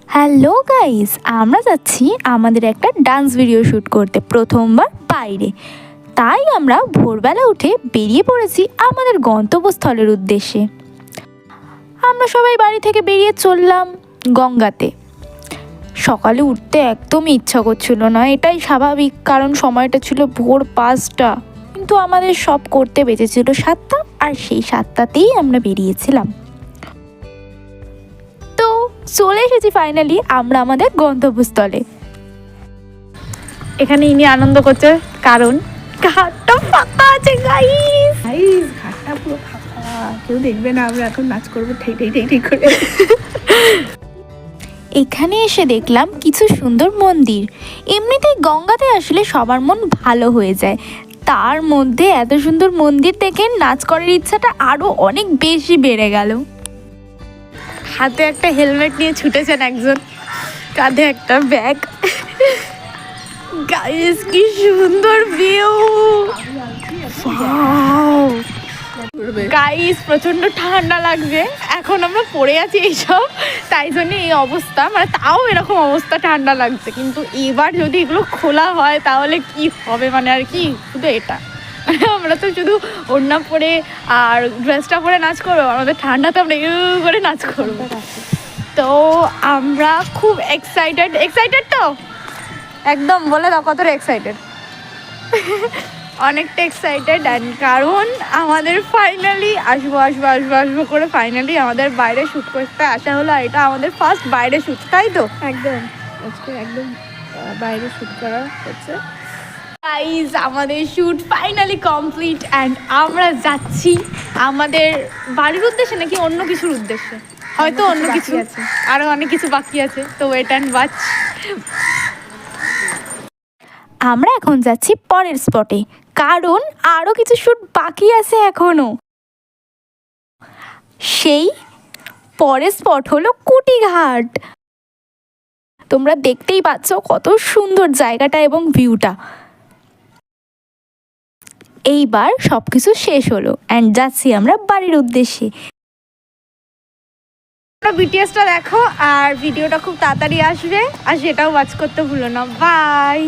Hello guys, আমরা যাচ্ছি আমাদের একটা ডান্স ভিডিও শ্যুট করতে প্রথমবার বাইরে। তাই আমরা ভোরবেলা উঠে বেরিয়ে পড়েছি আমাদের গন্তব্যস্থলের উদ্দেশ্যে। আমরা সবাই বাড়ি থেকে বেরিয়ে চললাম গঙ্গাতে। সকালে উঠতে একদমই ইচ্ছা করছিল না, এটাই স্বাভাবিক, কারণ সময়টা ছিল ভোর 5টা, কিন্তু আমাদের সব করতে বেজেছিল 7টা, আর সেই 7টাতেই আমরা বেরিয়েছিলাম। চলে এসেছি ফাইনালি আমরা আমাদের গন্তব্যস্থলে। এখানে ইনি আনন্দ করছে কারণ ঘাটটা ফাঁকা আছে গাইস। ঘাটটা পুরো ফাঁকা, কেউ দেখবে না আমরা এখন নাচ করবো ঠিক করে। এখানে এসে দেখলাম কিছু সুন্দর মন্দির। এমনিতেই গঙ্গাতে আসলে সবার মন ভালো হয়ে যায়, তার মধ্যে এত সুন্দর মন্দির দেখে নাচ করার ইচ্ছাটা আরো অনেক বেশি বেড়ে গেল। হাতে একটা হেলমেট নিয়ে ছুটেছেন একজন, কাঁধে একটা ব্যাগ। গাইস কি সুন্দর ভিউ! গাইস প্রচন্ড ঠান্ডা লাগছে, এখন আমরা পড়ে আছি এইসব, তাই জন্য এই অবস্থা, মানে তাও এরকম অবস্থা ঠান্ডা লাগছে। কিন্তু এবার যদি এগুলো খোলা হয় তাহলে কি হবে, মানে আর কি শুধু এটা, আমরা তো শুধু ওড়না পরে আর ড্রেসটা পরে নাচ করবো, আমাদের ঠান্ডাতে আমরা করে নাচ করবো। তো আমরা খুব এক্সাইটেড তো একদম বলে দাও কতটা এক্সাইটেড। অনেকটা এক্সাইটেড, অ্যান্ড কারণ আমাদের ফাইনালি আসবো করে ফাইনালি আমাদের বাইরে শ্যুট করতে আসা হলো। আর এটা আমাদের ফার্স্ট বাইরে শ্যুট, তাই তো? একদম বাইরে শ্যুট করা হচ্ছে। গাইস আমাদের শ্যুট ফাইনালি কমপ্লিট, অ্যান্ড আমরা যাচ্ছি আমাদের বাড়ির উদ্দেশ্যে নাকি অন্য কিছুর উদ্দেশ্যে, হয়তো অন্য কিছু আছে, আরো অনেক কিছু বাকি আছে, তো ওয়েট অ্যান্ড ওয়াচ। আমরা এখন যাচ্ছি পরের স্পটে, কারণ আরো কিছু শ্যুট বাকি আছে এখনো। সেই পরের স্পট হলো কুটিঘাট। তোমরা দেখতেই পাচ্ছ কত সুন্দর জায়গাটা এবং ভিউটা। এইবার সবকিছু শেষ হলো, অ্যান্ড যাচ্ছি আমরা বাড়ির উদ্দেশ্যে। বিটিএসটা দেখো, আর ভিডিওটা খুব তাড়াতাড়ি আসবে, আর সেটাও ওয়াচ করতে ভুলো না। বাই।